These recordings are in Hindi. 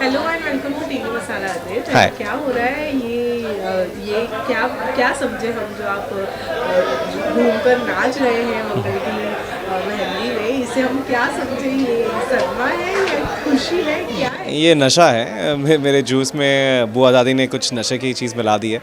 Hello and welcome to TV Masala Adrak. Hi. क्या हो रहा है ये क्या क्या समझे हम जो आप घूमकर नाच रहे हैं मंगल की मेहंदी में, इसे हम क्या समझे? ये सदमा है या खुशी है, क्या है? ये नशा है। मेरे जूस में बुआ दादी ने कुछ नशे की चीज़ मिला दी है,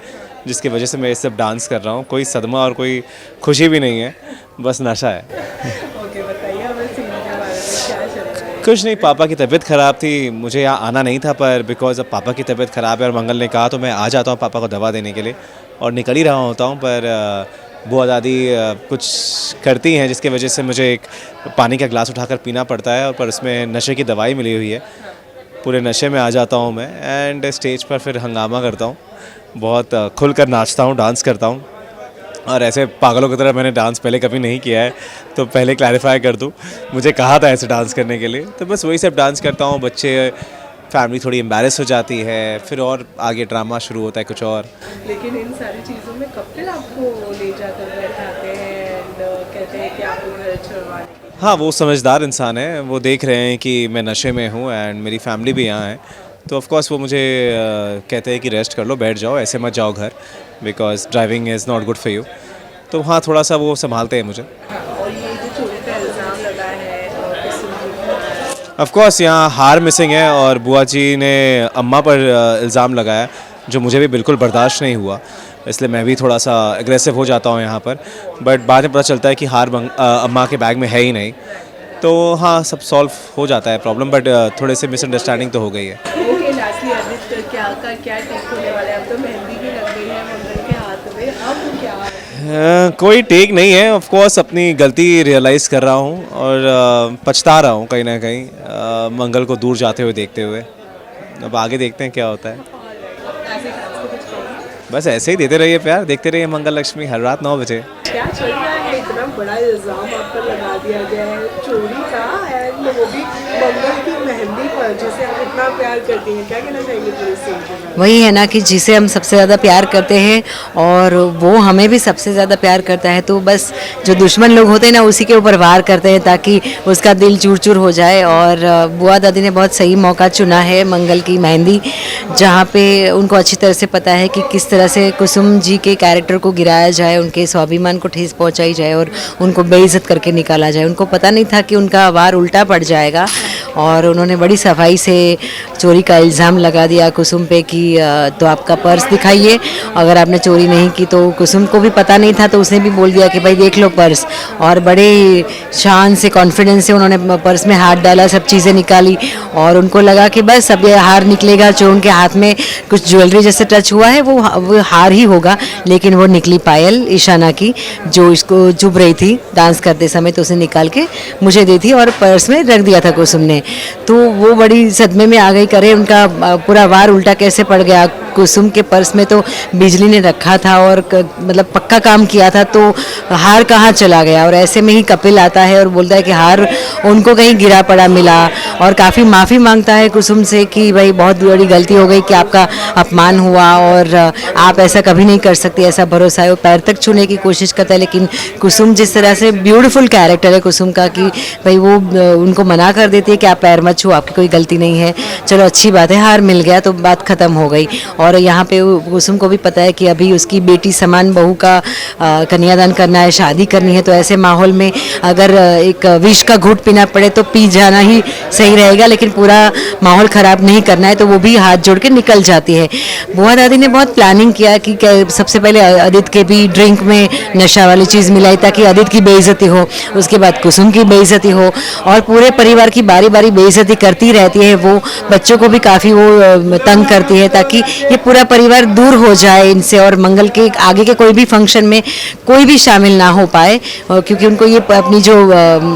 जिसकी वजह से मैं ये सब डांस कर रहा हूँ। कोई सदमा और कोई खुशी भी नहीं है, बस नशा है। ओके, बताइए हमें सीन के बारे में, क्या चल रहा है? कुछ नहीं, पापा की तबीयत ख़राब थी, मुझे यहाँ आना नहीं था, पर बिकॉज अब पापा की तबीयत ख़राब है और मंगल ने कहा तो मैं आ जाता हूँ पापा को दवा देने के लिए, और निकल ही रहा होता हूँ। पर बुआ दादी कुछ करती हैं जिसकी वजह से मुझे एक पानी का गिलास उठाकर पीना पड़ता है, और पर उसमें नशे की दवाई मिली हुई है। पूरे नशे में आ जाता हूँ मैं, एंड स्टेज पर फिर हंगामा करता हूँ, बहुत खुलकर नाचता हूँ, डांस करता हूँ। और ऐसे पागलों की तरह मैंने डांस पहले कभी नहीं किया है, तो पहले क्लैरिफाई कर दूँ, मुझे कहा था ऐसे डांस करने के लिए, तो बस वही सब डांस करता हूँ। बच्चे, फैमिली थोड़ी एम्बैरेस हो जाती है, फिर और आगे ड्रामा शुरू होता है कुछ और। लेकिन इन सारी चीज़ों में कपिल आपको ले जाकर बैठाते हैं एंड कहते हैं कि आपको घर छुड़वाने की। हाँ, वो समझदार इंसान है, वो देख रहे हैं कि मैं नशे में हूँ एंड मेरी फैमिली भी यहाँ है, तो ऑफ कोर्स वो मुझे कहते हैं कि रेस्ट कर लो, बैठ जाओ, ऐसे मत जाओ घर, because driving is not good for you. तो हाँ, थोड़ा सा वो संभालते हैं मुझे। और ये जो चोरी का इल्ज़ाम लगा है कुसुम जी पर, ऑफ कोर्स यहाँ हार मिसिंग है, और बुआ जी ने अम्मा पर इल्ज़ाम लगाया, जो मुझे भी बिल्कुल बर्दाश्त नहीं हुआ, इसलिए मैं भी थोड़ा सा एग्रेसिव हो जाता हूँ यहाँ पर। बट बाद में पता चलता है कि अम्मा के बैग में है ही नहीं, तो हाँ, सब सॉल्व हो जाता है प्रॉब्लम, बट थोड़े से मिसअंडरस्टैंडिंग तो हो गई है। ओके, लास्टली आदित्य क्या टेक होने वाला है? अब तो मेहंदी भी लग गई है मंगल के हाथ में, अब क्या? कोई टेक नहीं है, ऑफ कोर्स अपनी गलती रियलाइज़ कर रहा हूँ, और पछता रहा हूँ कहीं ना कहीं, मंगल को दूर जाते हुए देखते हुए। अब आगे देखते हैं क्या होता है। ऐसे फैंस को कुछ कहो? बस ऐसे ही देते रहिए प्यार, देखते रहिए मंगल लक्ष्मी हर रात 9 बजे। क्या चल रहा है? इतना बड़ा इल्ज़ाम आप पर लगा दिया गया है चोरी का, एंड वो भी मंगल की मेहंदी पर, जिसे आप इतना प्यार करती हैं। क्या कहना चाहेंगे पूरे सीन के बारे में? वही है ना कि जिसे हम सबसे ज़्यादा प्यार करते हैं और वो हमें भी सबसे ज़्यादा प्यार करता है, तो बस जो दुश्मन लोग होते हैं ना उसी के ऊपर वार करते हैं ताकि उसका दिल चूर चूर हो जाए। और बुआ दादी ने बहुत सही मौका चुना है मंगल की मेहंदी, जहाँ पे उनको अच्छी तरह से पता है कि किस तरह से कुसुम जी के कैरेक्टर को गिराया जाए, उनके स्वाभिमान को ठेस पहुँचाई जाए और उनको बेइज्जत करके निकाला जाए। उनको पता नहीं था कि उनका वार उल्टा पड़ जाएगा, और उन्होंने बड़ी सफाई से चोरी का इल्ज़ाम लगा दिया कुसुम पे कि तो आपका पर्स दिखाइए, अगर आपने चोरी नहीं की। तो कुसुम को भी पता नहीं था, तो उसने भी बोल दिया कि भाई देख लो पर्स, और बड़े शान से, कॉन्फिडेंस से उन्होंने पर्स में हाथ डाला, सब चीज़ें निकाली, और उनको लगा कि बस अब ये हार निकलेगा। जो उनके हाथ में कुछ ज्वेलरी जैसे टच हुआ है वो हार ही होगा, लेकिन वो निकली पायल ईशाना की, जो इसको चुभ रही थी डांस करते समय, तो उसे निकाल के मुझे दी थी और पर्स में रख दिया था कुसुम ने। तो वो बड़ी सदमे में आ गई, करे उनका पूरा वार उल्टा कैसे पड़ गया। कुसुम के पर्स में तो बिजली ने रखा था और मतलब पक्का काम किया था, तो हार कहाँ चला गया। और ऐसे में ही कपिल आता है और बोलता है कि हार उनको कहीं गिरा पड़ा मिला, और काफ़ी माफ़ी मांगता है कुसुम से कि भाई बहुत बड़ी गलती हो गई, कि आपका अपमान हुआ और आप ऐसा कभी नहीं कर सकती, ऐसा भरोसा है। वो पैर तक छूने की कोशिश करता है, लेकिन कुसुम जिस तरह से, ब्यूटीफुल कैरेक्टर है कुसुम का, कि भाई वो उनको मना कर देती है कि आप पैर मत छू, आपकी कोई गलती नहीं है, चलो अच्छी बात है, हार मिल गया, तो बात ख़त्म हो गई। और यहाँ पे कुसुम को भी पता है कि अभी उसकी बेटी समान बहू का कन्यादान करना है, शादी करनी है, तो ऐसे माहौल में अगर एक विष का घूंट पीना पड़े तो पी जाना ही सही रहेगा, लेकिन पूरा माहौल ख़राब नहीं करना है, तो वो भी हाथ जोड़ के निकल जाती है। बुआ दादी ने बहुत प्लानिंग किया कि सबसे पहले आदित्य के भी ड्रिंक में नशा वाली चीज़ मिलाई ताकि आदित्य की बेइज्जती हो, उसके बाद कुसुम की बेइज्जती हो, और पूरे परिवार की बारी बारी बेइज्जती करती रहती है। वो बच्चों को भी काफ़ी वो तंग करती है, ताकि ये पूरा परिवार दूर हो जाए इनसे, और मंगल के आगे के कोई भी फंक्शन में कोई भी शामिल ना हो पाए, क्योंकि उनको ये अपनी जो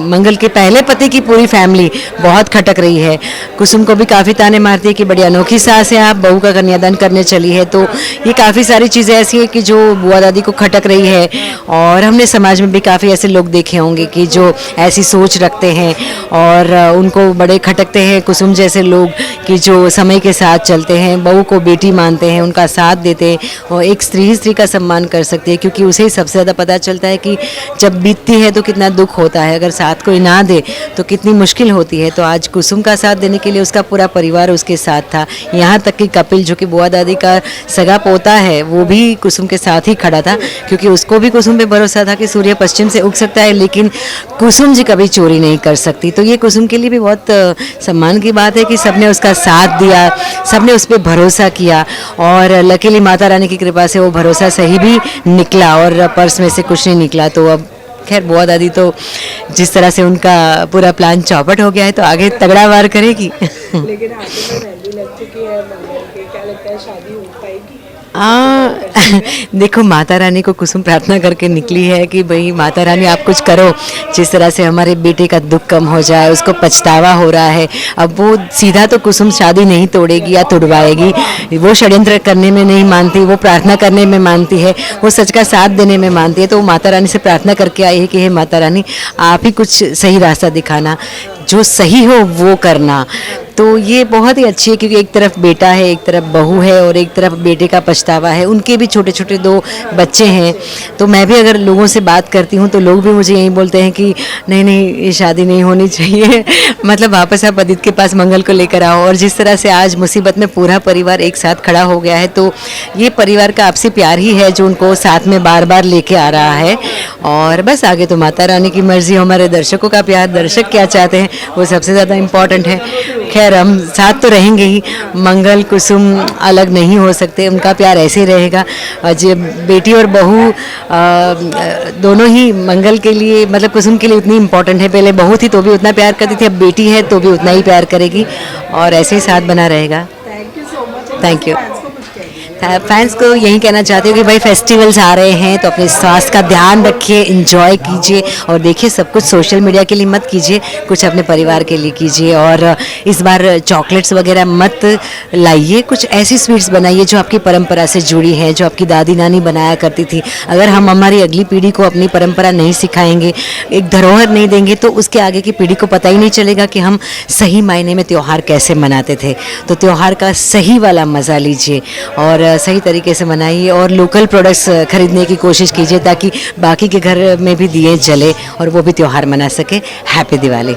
मंगल के पहले पति की पूरी फैमिली बहुत खटक रही है। कुसुम को भी काफ़ी ताने मारती है कि बड़ी अनोखी सास है आप, बहू का कन्यादान करने चली है। तो ये काफ़ी सारी चीज़ें ऐसी हैं कि जो बुआ दादी को खटक रही है, और हमने समाज में भी काफ़ी ऐसे लोग देखे होंगे कि जो ऐसी सोच रखते हैं और उनको बड़े खटकते हैं कुसुम जैसे लोग, कि जो समय के साथ चलते हैं, बहू को बेटी मानते हैं, उनका साथ देते हैं, और एक स्त्री का सम्मान कर सकती है, क्योंकि उसे ही सबसे ज़्यादा पता चलता है कि जब बीतती है तो कितना दुख होता है, अगर साथ कोई ना दे तो कितनी मुश्किल होती है। तो आज कुसुम का साथ देने के लिए उसका पूरा परिवार उसके साथ था, यहाँ तक कि कपिल जो कि बुआ दादी का सगा पोता है वो भी कुसुम के साथ ही खड़ा था, क्योंकि उसको भी कुसुम पे भरोसा था कि सूर्य पश्चिम से उग सकता है लेकिन कुसुम जी कभी चोरी नहीं कर सकती। तो ये कुसुम के लिए भी बहुत सम्मान की बात है कि सबने उसका साथ दिया, सबने उस पर भरोसा किया, और लकीली माता रानी की कृपा से वो भरोसा सही भी निकला और पर्स में से कुछ नहीं निकला। तो अब खैर बुआ दादी तो जिस तरह से उनका पूरा प्लान चौपट हो गया है तो आगे तगड़ा वार करेगी। लेकिन हाथों में मेहंदी लग चुकी है मंगल के, क्या लगता है शादी हो पाएगी? देखो, माता रानी को कुसुम प्रार्थना करके निकली है कि भाई माता रानी आप कुछ करो, जिस तरह से हमारे बेटे का दुख कम हो जाए, उसको पछतावा हो रहा है। अब वो सीधा तो कुसुम शादी नहीं तोड़ेगी या तुड़वाएगी, वो षड्यंत्र करने में नहीं मानती, वो प्रार्थना करने में मानती है, वो सच का साथ देने में मानती है। तो वो माता रानी से प्रार्थना करके आई है कि हे माता रानी आप ही कुछ सही रास्ता दिखाना, जो सही हो वो करना। तो ये बहुत ही अच्छी है, क्योंकि एक तरफ बेटा है, एक तरफ बहू है, और एक तरफ बेटे का पछतावा है, उनके भी छोटे छोटे 2 बच्चे हैं। तो मैं भी अगर लोगों से बात करती हूँ तो लोग भी मुझे यही बोलते हैं कि नहीं नहीं ये शादी नहीं होनी चाहिए मतलब वापस आप अदित के पास मंगल को लेकर आओ। और जिस तरह से आज मुसीबत में पूरा परिवार एक साथ खड़ा हो गया है, तो ये परिवार का आपसी प्यार ही है जो उनको साथ में बार बार लेके आ रहा है। और बस आगे तो माता रानी की मर्जी, हमारे दर्शकों का प्यार, दर्शक क्या चाहते हैं वो सबसे ज़्यादा इम्पॉर्टेंट है। खैर हम साथ तो रहेंगे ही, मंगल कुसुम अलग नहीं हो सकते, उनका प्यार ऐसे ही रहेगा। जब बेटी और बहू दोनों ही मंगल के लिए, मतलब कुसुम के लिए उतनी इम्पोर्टेंट है। पहले बहू थी तो भी उतना प्यार करती थी, अब बेटी है तो भी उतना ही प्यार करेगी, और ऐसे ही साथ बना रहेगा। Thank you so much. Thank you. Fans को कुछ कह दीजिए। फैंस को यही कहना चाहती हूँ कि भाई फेस्टिवल्स आ रहे हैं तो अपने स्वास्थ्य का ध्यान रखिए, एंजॉय कीजिए, और देखिए सब कुछ सोशल मीडिया के लिए मत कीजिए, कुछ अपने परिवार के लिए कीजिए। और इस बार चॉकलेट्स वगैरह मत लाइए, कुछ ऐसी स्वीट्स बनाइए जो आपकी परंपरा से जुड़ी है, जो आपकी दादी नानी बनाया करती थी। अगर हम हमारी अगली पीढ़ी को अपनी परंपरा नहीं सिखाएंगे, एक धरोहर नहीं देंगे, तो उसके आगे की पीढ़ी को पता ही नहीं चलेगा कि हम सही मायने में त्यौहार कैसे मनाते थे। तो त्यौहार का सही वाला मज़ा लीजिए और सही तरीके से मनाइए, और लोकल प्रोडक्ट्स खरीदने की कोशिश कीजिए ताकि बाकी के घर में भी दिए जले और वो भी त्यौहार मना सके। हैप्पी दिवाली।